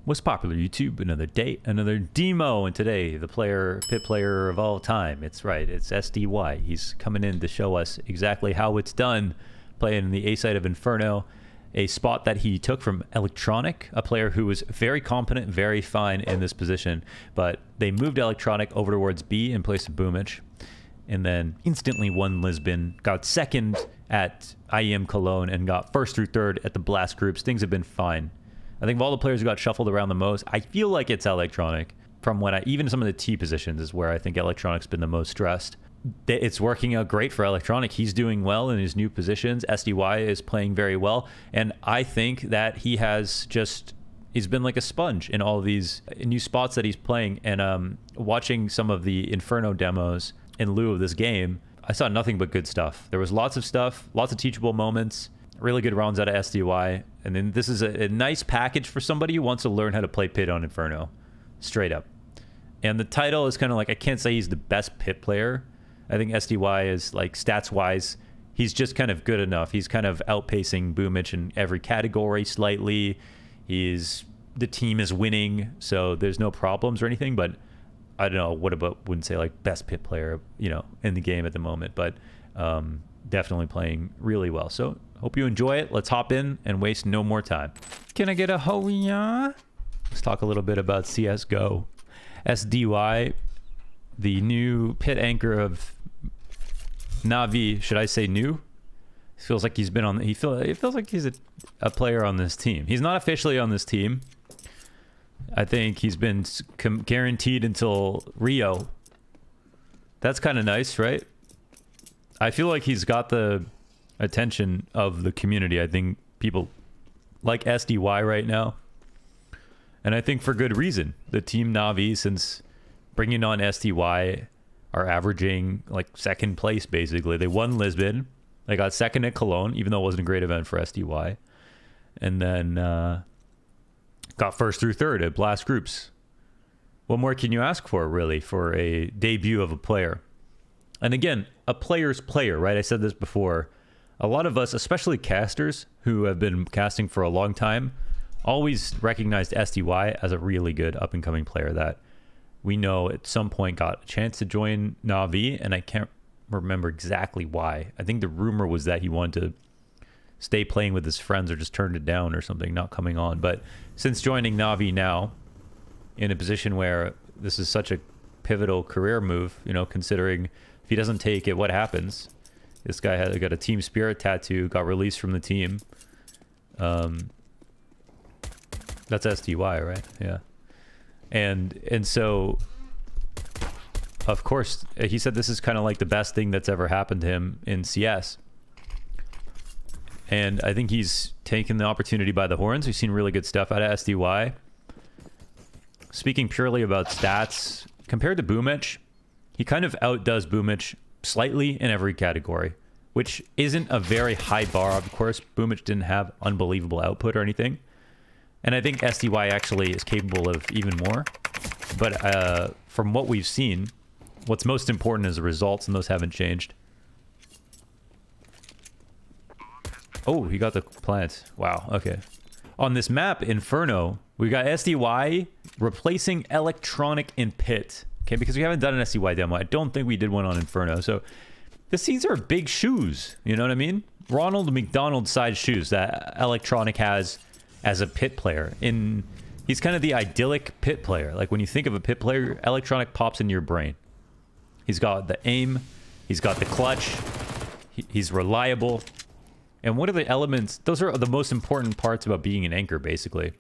What's popular, YouTube? Another date, another demo, and today the pit player of all time. It's right, it's SDY. He's coming in to show us exactly how it's done, playing in the A side of Inferno, a spot that he took from Electronic, a player who was very competent, very fine in this position, but they moved Electronic over towards B in place of Boomich, and then instantly won Lisbon, got second at IEM Cologne, and got first through third at the Blast groups. Things have been fine. I think of all the players who got shuffled around the most, I feel like it's Electronic. From when even some of the T positions is where I think Electronic's been the most stressed. It's working out great for Electronic. He's doing well in his new positions. SDY is playing very well. And I think that he's been like a sponge in all of these new spots that he's playing. And watching some of the Inferno demos in lieu of this game, I saw nothing but good stuff. There was lots of stuff, lots of teachable moments, really good rounds out of SDY. And then this is a nice package for somebody who wants to learn how to play pit on Inferno. Straight up. And the title is kind of like, I can't say he's the best pit player. I think SDY is, like, stats-wise, he's just kind of good enough. He's kind of outpacing Boomich in every category slightly. The team is winning, so there's no problems or anything. But I don't know, wouldn't say, like, best pit player, you know, in the game at the moment. But definitely playing really well. So hope you enjoy it. Let's hop in and waste no more time. Can I get a ho yeah? Let's talk a little bit about CSGO. SDY, the new pit anchor of NAVI. Should I say new? It feels like he's been on. It feels like he's a player on this team. He's not officially on this team. I think he's been guaranteed until Rio. That's kind of nice, right? I feel like he's got the attention of the community. I think people like SDY right now. And I think for good reason. The team Navi, since bringing on SDY, are averaging like second place, basically. They won Lisbon. They got second at Cologne, even though it wasn't a great event for SDY. And then got first through third at Blast groups. What more can you ask for, really, for a debut of a player? And again, a player's player, right? I said this before. A lot of us, especially casters who have been casting for a long time, always recognized SDY as a really good up-and-coming player that we know at some point got a chance to join NAVI, and I can't remember exactly why. I think the rumor was that he wanted to stay playing with his friends or just turned it down or something, not coming on. But since joining NAVI now, in a position where this is such a pivotal career move, you know, considering if he doesn't take it, what happens? This guy got a Team Spirit tattoo, got released from the team. That's SDY, right? Yeah. And so, of course, he said this is kind of like the best thing that's ever happened to him in CS. And I think he's taken the opportunity by the horns. We've seen really good stuff out of SDY. Speaking purely about stats, compared to Boomich, he kind of outdoes Boomich slightly in every category, which isn't a very high bar. Of course, Boomich didn't have unbelievable output or anything. And I think SDY actually is capable of even more. But from what we've seen, what's most important is the results, and those haven't changed. Oh, he got the plant. Wow, okay. On this map, Inferno, we got SDY replacing Electronic in pit. Okay, because we haven't done an SDY demo. I don't think we did one on Inferno. So these are big shoes. You know what I mean? Ronald McDonald size shoes that Electronic has as a pit player. He's kind of the idyllic pit player. Like when you think of a pit player, Electronic pops in your brain. He's got the aim, he's got the clutch, he's reliable. And what are the elements? Those are the most important parts about being an anchor, basically.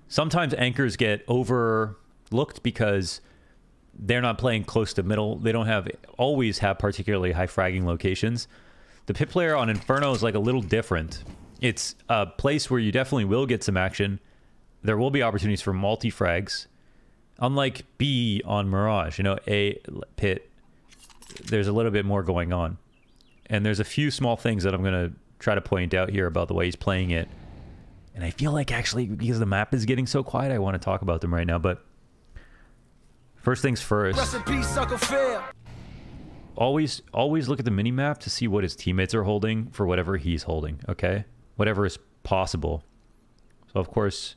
Sometimes anchors get overlooked because they're not playing close to middle. They don't always have particularly high fragging locations. The pit player on Inferno is like a little different. It's a place where you definitely will get some action. There will be opportunities for multi-frags. Unlike B on Mirage, you know, A pit, there's a little bit more going on. And there's a few small things that I'm going to try to point out here about the way he's playing it. And I feel like actually, because the map is getting so quiet, I want to talk about them right now. But first things first. Rest in peace, Uncle Phil. Always look at the mini-map to see what his teammates are holding for whatever he's holding, okay? Whatever is possible. So, of course,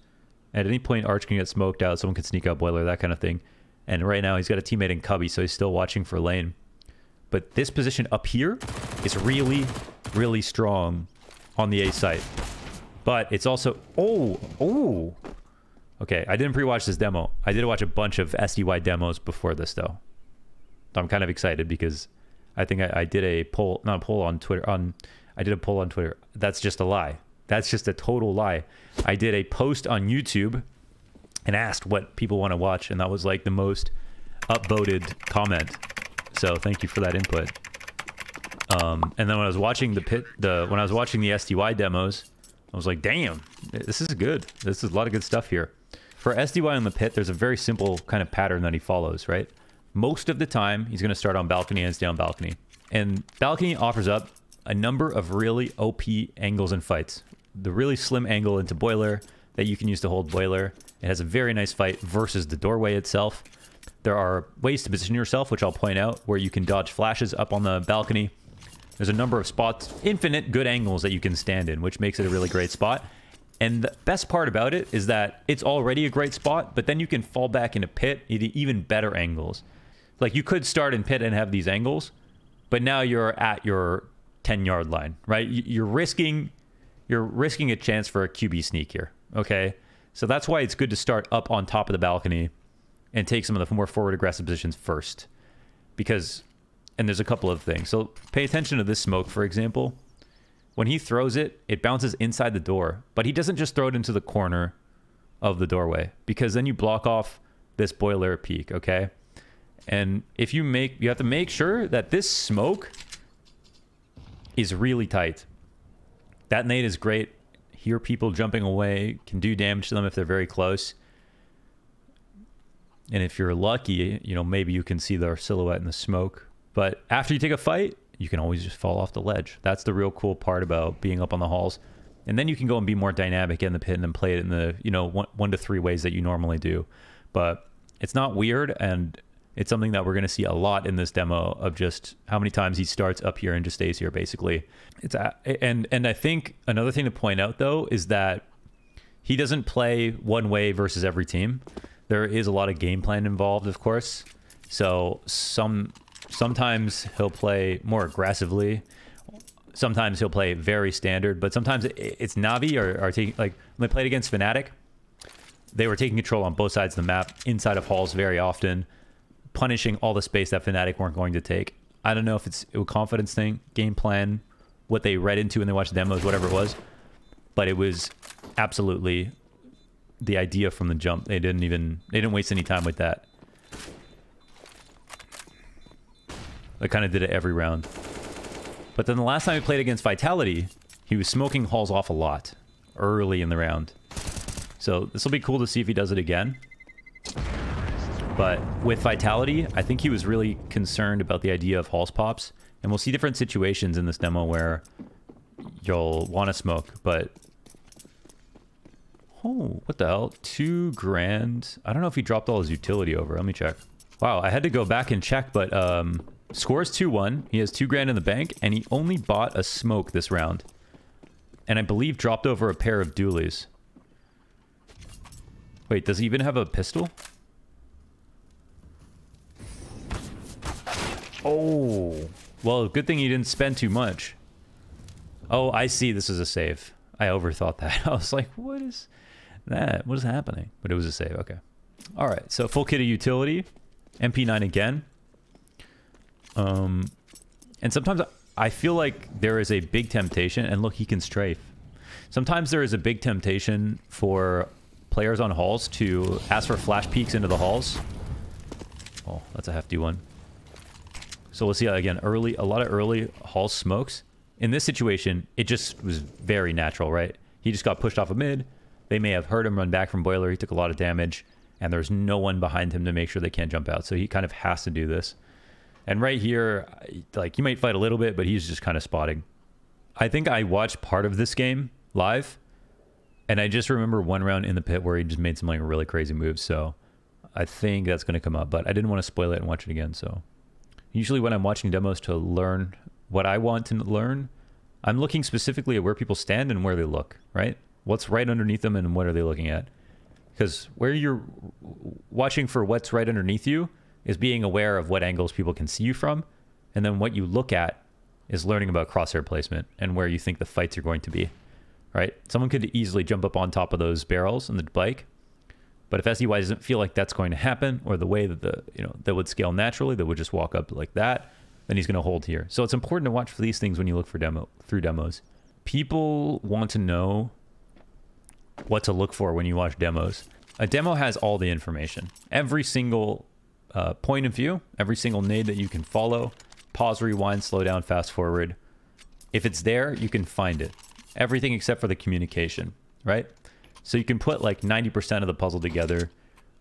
At any point, Arch can get smoked out. Someone can sneak out Boiler, that kind of thing. And right now, he's got a teammate in Cubby, so he's still watching for lane. But this position up here is really, really strong on the A site. But it's also... Oh! Okay, I didn't pre-watch this demo. I did watch a bunch of SDY demos before this, though. I'm kind of excited because I think I did a poll... Not a poll on Twitter. I did a poll on Twitter. That's just a lie. That's just a total lie. I did a post on YouTube and asked what people want to watch, and that was like the most upvoted comment. So thank you for that input. And then when I was watching when I was watching the SDY demos, I was like, damn, this is good. This is a lot of good stuff here. For SDY on the pit, there's a very simple kind of pattern that he follows, right? Most of the time, he's going to start on balcony and stay on balcony. And balcony offers up a number of really OP angles and fights. The really slim angle into Boiler that you can use to hold Boiler. It has a very nice fight versus the doorway itself. There are ways to position yourself, which I'll point out, where you can dodge flashes up on the balcony. There's a number of spots, infinite good angles that you can stand in, which makes it a really great spot. And the best part about it is that it's already a great spot, but then you can fall back into pit into even better angles. Like, you could start in pit and have these angles, but now you're at your 10-yard line, right? You're risking a chance for a QB sneak here, okay? So that's why it's good to start up on top of the balcony and take some of the more forward aggressive positions first. Because, and there's a couple of things. So pay attention to this smoke, for example. When he throws it, it bounces inside the door, but he doesn't just throw it into the corner of the doorway, because then you block off this Boiler peak, okay? And if you have to make sure that this smoke is really tight. That nade is great. Hear people jumping away, can do damage to them if they're very close. And if you're lucky, you know, maybe you can see their silhouette in the smoke. But after you take a fight, you can always just fall off the ledge. That's the real cool part about being up on the halls. And then you can go and be more dynamic in the pit and play it in the, you know, one to three ways that you normally do. But it's not weird, and it's something that we're going to see a lot in this demo of just how many times he starts up here and just stays here, basically. And I think another thing to point out, though, is that he doesn't play one way versus every team. There is a lot of game plan involved, of course. So sometimes he'll play more aggressively. Sometimes he'll play very standard. But sometimes it's Navi or taking, like, when they played against Fnatic, they were taking control on both sides of the map, inside of halls very often, punishing all the space that Fnatic weren't going to take. I don't know if it's a confidence thing, game plan, what they read into when they watched demos, whatever it was. But it was absolutely the idea from the jump. They didn't waste any time with that. They kind of did it every round. But then the last time he played against Vitality, he was smoking halls off a lot early in the round. So this will be cool to see if he does it again. But with Vitality, I think he was really concerned about the idea of halls pops. And we'll see different situations in this demo where you'll want to smoke, but... Oh, what the hell? 2 grand? I don't know if he dropped all his utility over. Let me check. Wow, I had to go back and check, but scores 2-1. He has 2 grand in the bank, and he only bought a smoke this round. And I believe dropped over a pair of dualies. Wait, does he even have a pistol? Oh, well, good thing he didn't spend too much. Oh, I see. This is a save. I overthought that. I was like, what is that? What is happening? But it was a save. Okay. All right. So full kit of utility. MP9 again. And sometimes I feel like there is a big temptation. And look, he can strafe. Sometimes there is a big temptation for players on halls to ask for flash peeks into the halls. Oh, that's a hefty one. So we'll see, again, a lot of early hall smokes. In this situation, it just was very natural, right? He just got pushed off a mid. They may have heard him run back from Boiler. He took a lot of damage, and there's no one behind him to make sure they can't jump out. So he kind of has to do this. And right here, like, he might fight a little bit, but he's just kind of spotting. I think I watched part of this game live, and I just remember one round in the pit where he just made some, like, really crazy moves. So I think that's going to come up, but I didn't want to spoil it and watch it again, so... Usually when I'm watching demos to learn what I want to learn, I'm looking specifically at where people stand and where they look, right? What's right underneath them and what are they looking at? Because where you're watching for what's right underneath you is being aware of what angles people can see you from. And then what you look at is learning about crosshair placement and where you think the fights are going to be, right? Someone could easily jump up on top of those barrels in the bike. But if SDY doesn't feel like that's going to happen, or the way that that would scale naturally, that would just walk up like that, then he's going to hold here. So it's important to watch for these things when you look for through demos. People want to know what to look for when you watch demos. A demo has all the information. Every single point of view, every single nade that you can follow, pause, rewind, slow down, fast forward. If it's there, you can find it. Everything except for the communication, right? So you can put like 90% of the puzzle together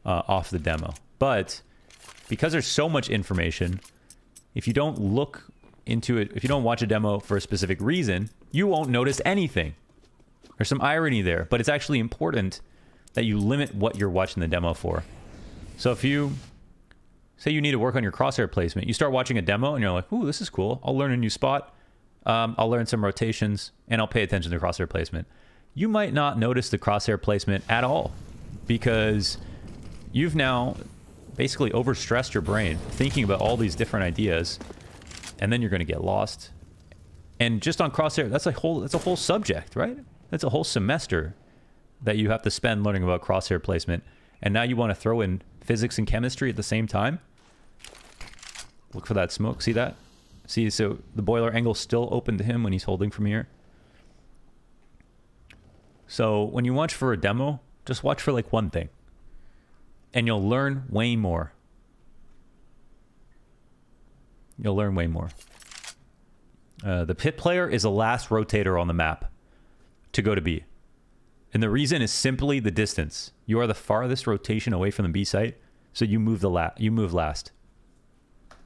off the demo. But because there's so much information, if you don't look into it, if you don't watch a demo for a specific reason, you won't notice anything. There's some irony there, but it's actually important that you limit what you're watching the demo for. So if you say you need to work on your crosshair placement, you start watching a demo and you're like, ooh, this is cool. I'll learn a new spot. I'll learn some rotations and I'll pay attention to crosshair placement. You might not notice the crosshair placement at all because you've now basically overstressed your brain thinking about all these different ideas, and then you're going to get lost. And just on crosshair, that's a whole subject, right? That's a whole semester that you have to spend learning about crosshair placement. And now you want to throw in physics and chemistry at the same time. Look for that smoke. See that? See, so the boiler angle's still open to him when he's holding from here. So when you watch for a demo, just watch for like one thing. And you'll learn way more. You'll learn way more. The pit player is the last rotator on the map to go to B. And the reason is simply the distance. You are the farthest rotation away from the B site, so you move last.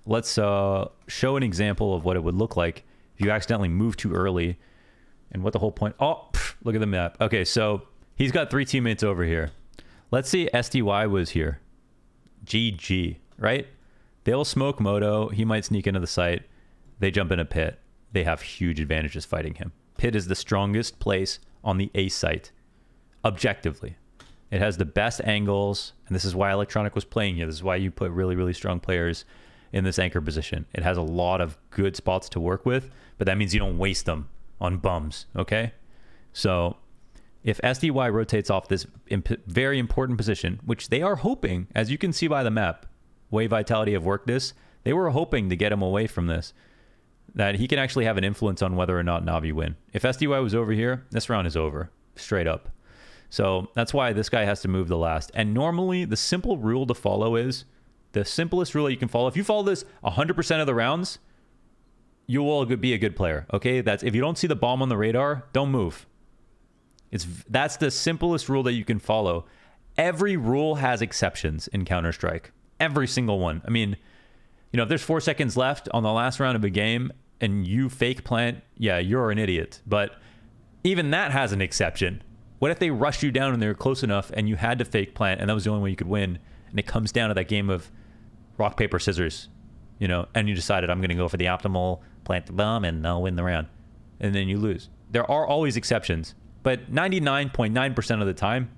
Let's show an example of what it would look like if you accidentally move too early and what the whole point... Oh, look at the map. Okay, so he's got 3 teammates over here. Let's see SDY was here. GG, right? They'll smoke Moto. He might sneak into the site. They jump in a pit. They have huge advantages fighting him. Pit is the strongest place on the A site, objectively. It has the best angles, and this is why Electronic was playing here. This is why you put really, really strong players in this anchor position. It has a lot of good spots to work with, but that means you don't waste them on bums, okay? So if SDY rotates off this very important position, which they are hoping, as you can see by the map, Way Vitality have worked this, they were hoping to get him away from this, that he can actually have an influence on whether or not Navi win. If SDY was over here, this round is over, straight up. So that's why this guy has to move the last. And normally, the simple rule to follow is, the simplest rule you can follow, if you follow this 100% of the rounds, you will be a good player, okay? That's if you don't see the bomb on the radar, don't move. That's the simplest rule that you can follow. Every rule has exceptions in Counter-Strike. Every single one. I mean, you know, if there's 4 seconds left on the last round of a game and you fake plant, yeah, you're an idiot. But even that has an exception. What if they rushed you down and they were close enough and you had to fake plant and that was the only way you could win? And it comes down to that game of rock, paper, scissors, you know, and you decided I'm going to go for the optimal, plant the bomb, and I'll win the round. And then you lose. There are always exceptions. But 99.9% of the time,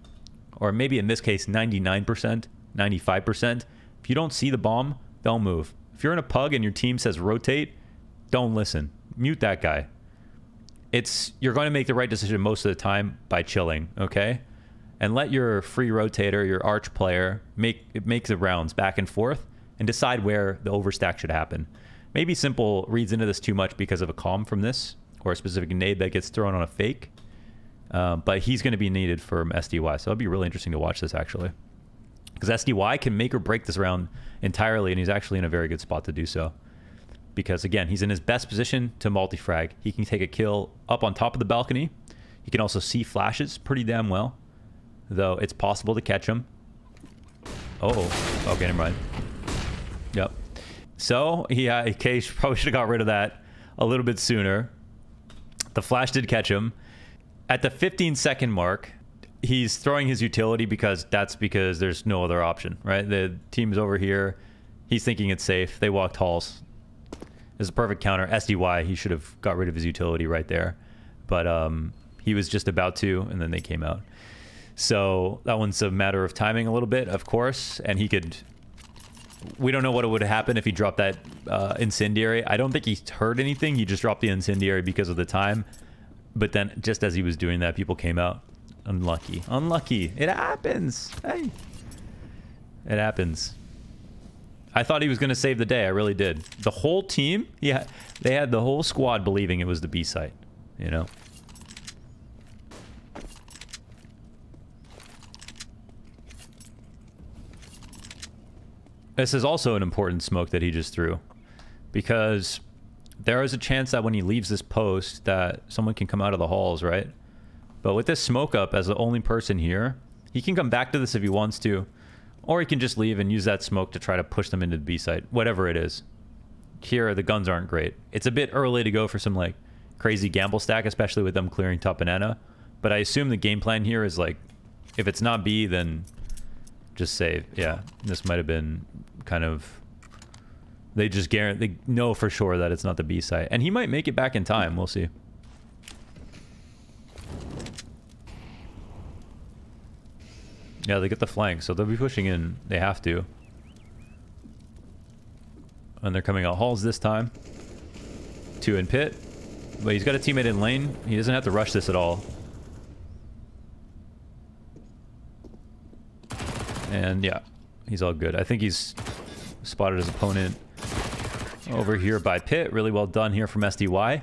or maybe in this case 99%, 95%, if you don't see the bomb, don't move. If you're in a pug and your team says rotate, don't listen. Mute that guy. You're going to make the right decision most of the time by chilling, okay? And let your free rotator, your arch player, make the rounds back and forth and decide where the overstack should happen. Maybe Simple reads into this too much because of a comm from this or a specific nade that gets thrown on a fake. But he's going to be needed for SDY. So it'll be really interesting to watch this, actually. Because SDY can make or break this round entirely, and he's actually in a very good spot to do so. Because, again, he's in his best position to multi-frag. He can take a kill up on top of the balcony. He can also see flashes pretty damn well, though it's possible to catch him. Oh, okay, never mind. Yep. So, Cage probably should have got rid of that a little bit sooner. The flash did catch him. At the 15-second mark, he's throwing his utility because there's no other option, right? The team's over here. He's thinking it's safe. They walked halls. It's a perfect counter. SDY, he should have got rid of his utility right there. But he was just about to, and then they came out. So that one's a matter of timing a little bit, of course. And he could... We don't know what would happen if he dropped that incendiary. I don't think he heard anything. He just dropped the incendiary because of the time. But then just as he was doing that, people came out. Unlucky. Unlucky. It happens. Hey. It happens. I thought he was going to save the day. I really did. The whole team, yeah, they had the whole squad believing it was the B site, you know? This is also an important smoke that he just threw, because there is a chance that when he leaves this post that someone can come out of the halls, right? But with this smoke up as the only person here, he can come back to this if he wants to, or he can just leave and use that smoke to try to push them into the B site, whatever it is. Here, the guns aren't great. It's a bit early to go for some like crazy gamble stack, especially with them clearing top banana. But I assume the game plan here is like, if it's not B, then just save. Yeah, this might have been kind of... They just guarantee, they know for sure that it's not the B site. And he might make it back in time. We'll see. Yeah, they get the flank, so they'll be pushing in. They have to. And they're coming out halls this time. 2 in pit. But he's got a teammate in lane. He doesn't have to rush this at all. And yeah, he's all good. I think he's spotted his opponent over here by pit. Really well done here from SDY.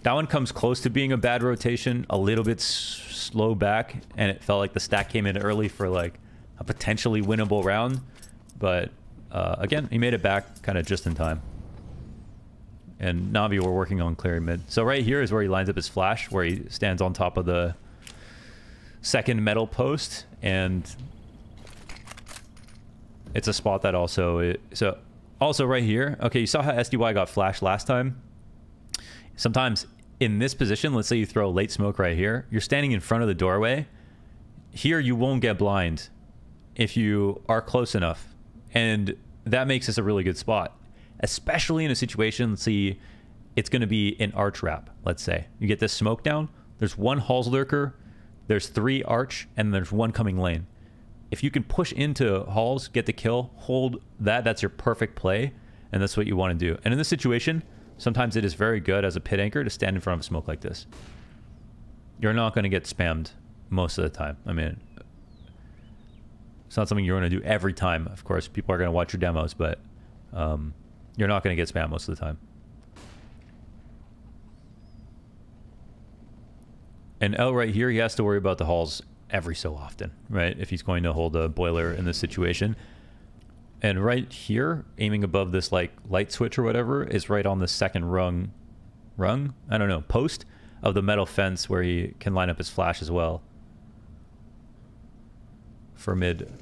That one comes close to being a bad rotation. A little bit slow back. And it felt like the stack came in early for like a potentially winnable round. But again, he made it back kind of just in time. And Navi were working on clearing mid. So right here is where he lines up his flash, where he stands on top of the second metal post. And it's a spot that also... So also right here, okay, you saw how SDY got flashed last time? Sometimes in this position, let's say you throw late smoke right here, you're standing in front of the doorway. Here you won't get blind if you are close enough. And that makes this a really good spot. Especially in a situation, let's see, it's going to be an arch wrap, let's say. You get this smoke down, there's 1 halls lurker, there's 3 arch, and there's 1 coming lane. If you can push into halls, get the kill, hold that, that's your perfect play, and that's what you want to do. And in this situation, sometimes it is very good as a pit anchor to stand in front of smoke like this. You're not going to get spammed most of the time. I mean, it's not something you're going to do every time. Of course, people are going to watch your demos, but you're not going to get spammed most of the time. And out right here, he has to worry about the halls every so often, right? If he's going to hold a boiler in this situation. And right here, aiming above this like light switch or whatever, is right on the second rung? I don't know, post of the metal fence where he can line up his flash as well. For mid.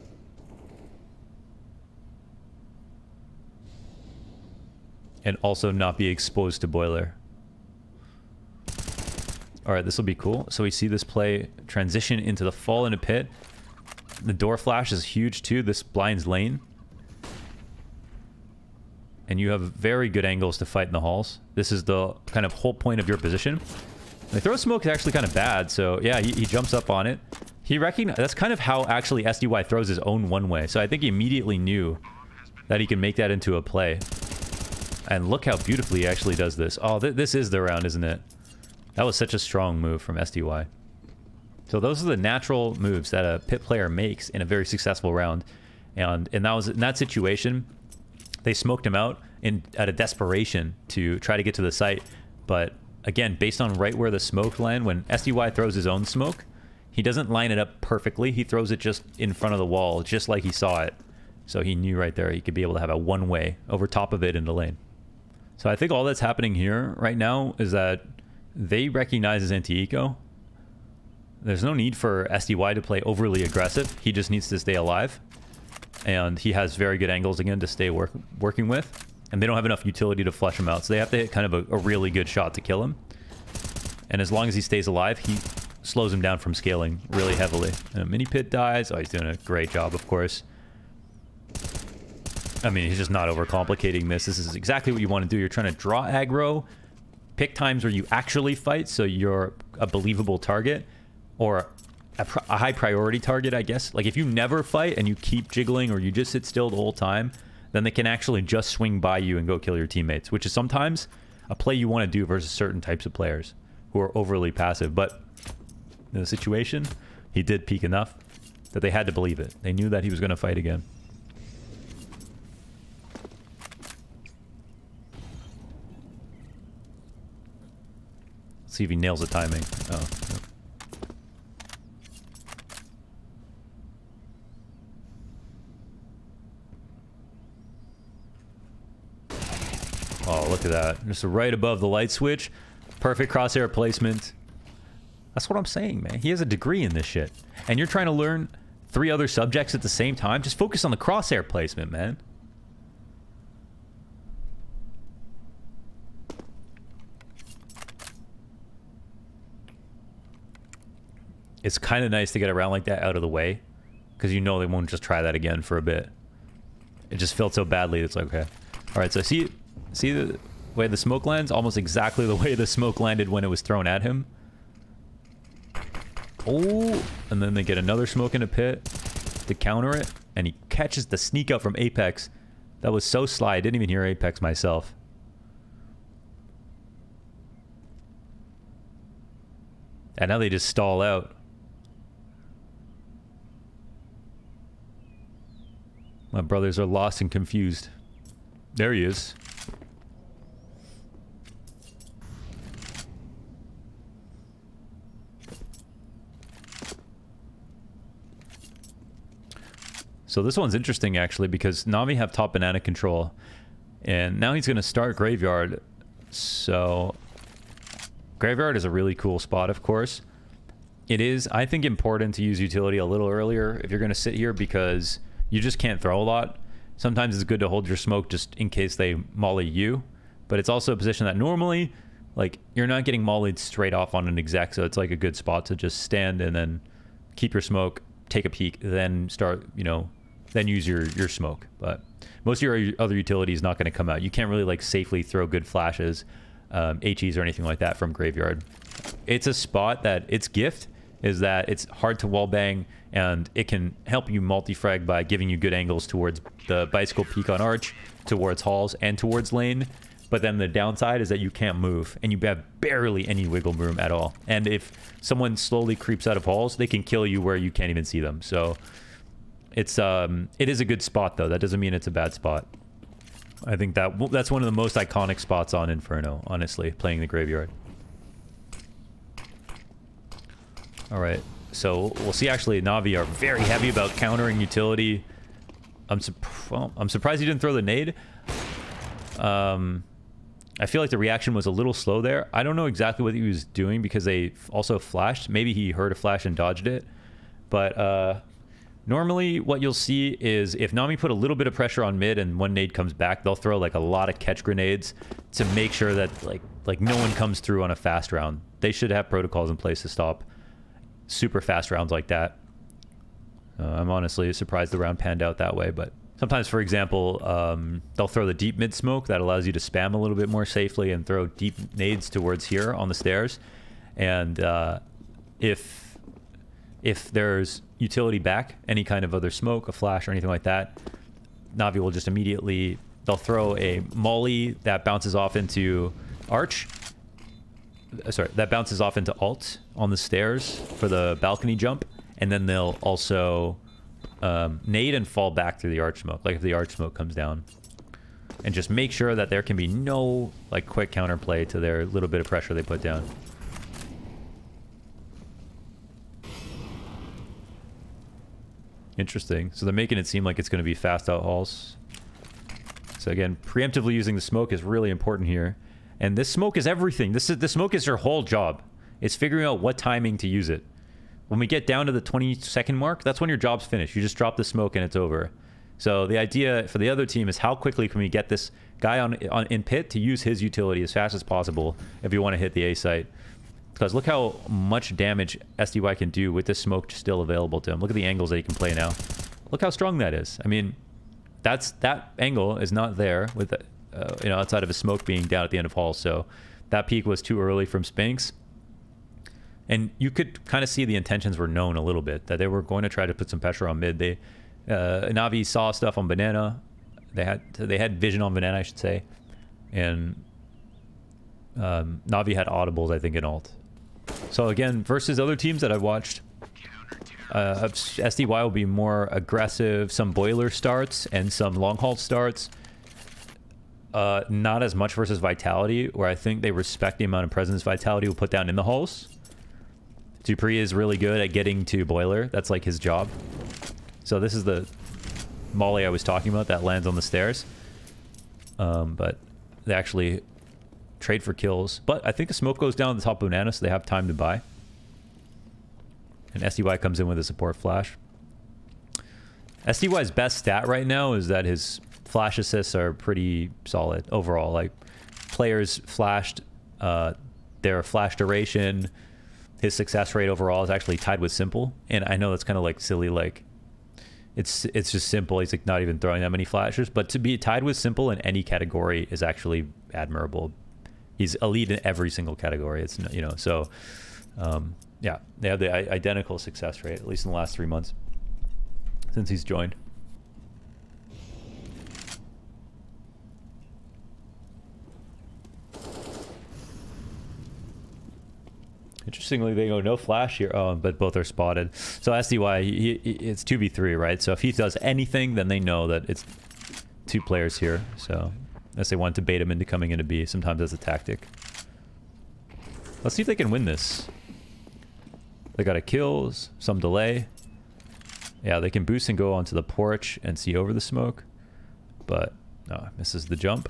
And also not be exposed to boiler. Alright, this will be cool. So we see this play transition into the fall into pit. The door flash is huge too. This blinds lane. And you have very good angles to fight in the halls. This is the kind of whole point of your position. The throw smoke is actually kind of bad. So yeah, he jumps up on it. He recognized... That's kind of how actually SDY throws his own one way. So I think he immediately knew that he can make that into a play. And look how beautifully he actually does this. Oh, this is the round, isn't it? That was such a strong move from SDY. So those are the natural moves that a pit player makes in a very successful round. And that was in that situation, they smoked him out out of desperation to try to get to the site. But again, based on right where the smoke land, when SDY throws his own smoke, he doesn't line it up perfectly. He throws it just in front of the wall, just like he saw it. So he knew right there he could be able to have a one-way over top of it in the lane. So I think all that's happening here right now is that they recognize his anti-eco. There's no need for SDY to play overly aggressive. He just needs to stay alive. And he has very good angles again to stay working with. And they don't have enough utility to flush him out. So they have to hit kind of a really good shot to kill him. And as long as he stays alive, he slows him down from scaling really heavily. And a mini pit dies. Oh, he's doing a great job, of course. I mean, he's just not overcomplicating this. This is exactly what you want to do. You're trying to draw aggro, pick times where you actually fight so you're a believable target, or a high priority target, I guess. Like if you never fight and you keep jiggling or you just sit still the whole time, then they can actually just swing by you and go kill your teammates, which is sometimes a play you want to do versus certain types of players who are overly passive. But in the situation, he did peek enough that they had to believe it. They knew that he was going to fight again. Let's see if he nails the timing. Oh. Oh, look at that. Just right above the light switch. Perfect crosshair placement. That's what I'm saying, man. He has a degree in this shit. And you're trying to learn 3 other subjects at the same time? Just focus on the crosshair placement, man. It's kind of nice to get around like that out of the way. Because you know they won't just try that again for a bit. It just felt so badly. It's like, okay. Alright, so see the way the smoke lands? Almost exactly the way the smoke landed when it was thrown at him. Oh, and then they get another smoke in a pit to counter it. And he catches the sneak up from Apex. That was so sly. I didn't even hear Apex myself. And now they just stall out. My brothers are lost and confused. There he is. So this one's interesting actually because NAVI have top banana control. And now he's going to start Graveyard. So Graveyard is a really cool spot, of course. It is, I think, important to use utility a little earlier if you're going to sit here because you just can't throw a lot. Sometimes it's good to hold your smoke just in case they molly you. But it's also a position that normally, like, you're not getting mollied straight off on an exec, so it's like a good spot to just stand and then keep your smoke, take a peek, then start, you know, then use your smoke. But most of your other utility is not going to come out. You can't really, like, safely throw good flashes, HEs or anything like that from Graveyard. It's a spot that its gift is that it's hard to wallbang, and it can help you multi-frag by giving you good angles towards the bicycle peak on arch, towards halls, and towards lane. But then the downside is that you can't move, and you have barely any wiggle room at all. And if someone slowly creeps out of halls, they can kill you where you can't even see them. So it is a good spot, though. That doesn't mean it's a bad spot. I think that's one of the most iconic spots on Inferno, honestly, playing the Graveyard. All right, so we'll see. Actually, NAVI are very heavy about countering utility. I'm surprised he didn't throw the nade. I feel like the reaction was a little slow there. I don't know exactly what he was doing because they also flashed. Maybe he heard a flash and dodged it. But normally what you'll see is if NAMI put a little bit of pressure on mid and one nade comes back, they'll throw like a lot of catch grenades to make sure that like no one comes through on a fast round. They should have protocols in place to stop super fast rounds like that. I'm honestly surprised the round panned out that way, but sometimes, for example, they'll throw the deep mid smoke that allows you to spam a little bit more safely and throw deep nades towards here on the stairs. And if there's utility back, any kind of other smoke, a flash or anything like that, NAVI will just immediately, they'll throw a molly that bounces off into arch. Sorry, that bounces off into alt on the stairs for the balcony jump. And then they'll also nade and fall back through the arch smoke, like if the arch smoke comes down. And just make sure that there can be no like quick counterplay to their little bit of pressure they put down. Interesting. So they're making it seem like it's going to be fast out halls. So again, preemptively using the smoke is really important here. And this smoke is everything. The smoke is your whole job. It's figuring out what timing to use it. When we get down to the 20-second mark, that's when your job's finished. You just drop the smoke and it's over. So the idea for the other team is how quickly can we get this guy in pit to use his utility as fast as possible if you want to hit the A site. Because look how much damage SDY can do with this smoke still available to him. Look at the angles that he can play now. Look how strong that is. I mean, that angle is not there with you know, outside of a smoke being down at the end of hall. So that peak was too early from Spinks. And you could kind of see the intentions were known a little bit, that they were going to try to put some pressure on mid. They Navi saw stuff on banana. They had vision on banana, I should say. And Navi had audibles, I think, in alt. So again, versus other teams that I've watched, SDY will be more aggressive, some boiler starts and some long haul starts. Not as much versus Vitality, where I think they respect the amount of presence Vitality will put down in the hulls. Dupree is really good at getting to boiler. That's like his job. So this is the molly I was talking about that lands on the stairs. But they actually trade for kills. But I think the smoke goes down on the top of banana, so they have time to buy. And SDY comes in with a support flash. SDY's best stat right now is that his flash assists are pretty solid overall. Like, players flashed, their flash duration, his success rate overall is actually tied with Simple. And I know that's kind of like silly, like it's just Simple. He's like not even throwing that many flashes, but to be tied with Simple in any category is actually admirable. He's elite in every single category. It's, you know, so yeah, they have the identical success rate, at least in the last 3 months since he's joined. Interestingly, they go no flash here, but both are spotted. So SDY, it's 2v3, right? So if he does anything, then they know that it's 2 players here. So unless they want to bait him into coming into B, sometimes that's a tactic. Let's see if they can win this. They got a kills, some delay. Yeah, they can boost and go onto the porch and see over the smoke, but no, misses the jump.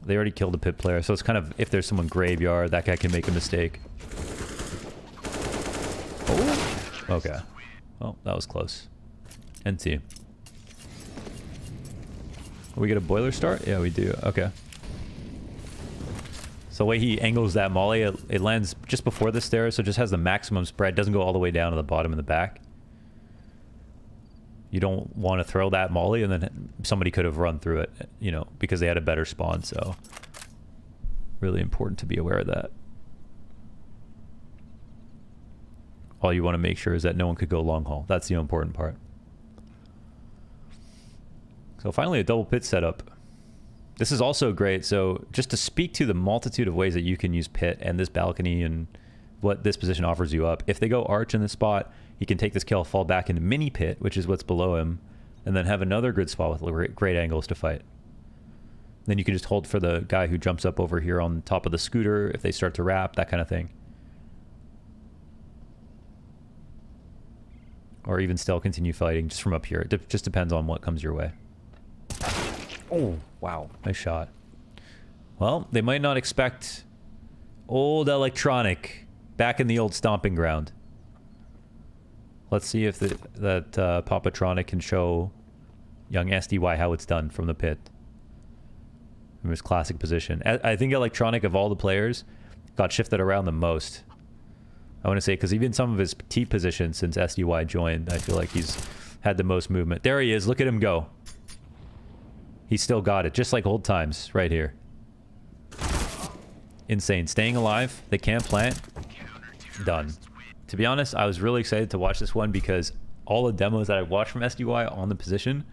They already killed a pit player, so it's kind of, if there's someone graveyard, that guy can make a mistake. Oh, okay. Well, that was close. NT. We get a boiler start? Yeah, we do. Okay. So the way he angles that molly, it lands just before the stairs, so it just has the maximum spread. Doesn't go all the way down to the bottom in the back. You don't want to throw that molly and then somebody could have run through it, you know, because they had a better spawn. So really important to be aware of that. All you want to make sure is that no one could go long haul. That's the important part. So finally a double pit setup. This is also great. So just to speak to the multitude of ways that you can use pit and this balcony and what this position offers you up. If they go arch in this spot, he can take this kill, fall back into mini pit, which is what's below him, and then have another good spot with great angles to fight. Then you can just hold for the guy who jumps up over here on top of the scooter if they start to wrap, that kind of thing. Or even still continue fighting just from up here. It just depends on what comes your way. Oh, wow. Nice shot. Well, they might not expect old electronic back in the old stomping ground. Let's see if that Papatronic can show young SDY how it's done from the pit. From his classic position. I think Electronic, of all the players, got shifted around the most. I want to say, because even some of his T positions since SDY joined, I feel like he's had the most movement. There he is. Look at him go. He still got it, just like old times right here. Insane. Staying alive. They can't plant. Done. To be honest, I was really excited to watch this one because all the demos that I watched from SDY on the position,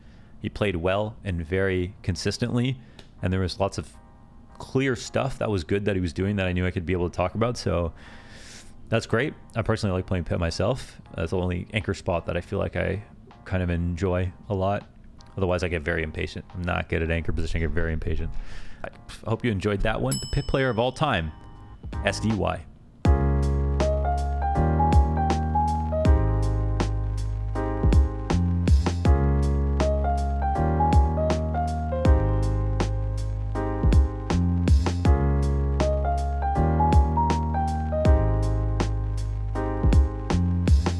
he played well and very consistently, and there was lots of clear stuff that was good that he was doing that I knew I could be able to talk about, so that's great. I personally like playing pit myself. That's the only anchor spot that I feel like I kind of enjoy a lot. Otherwise, I get very impatient. I'm not good at anchor position. I get very impatient. I hope you enjoyed that one. The pit player of all time, SDY.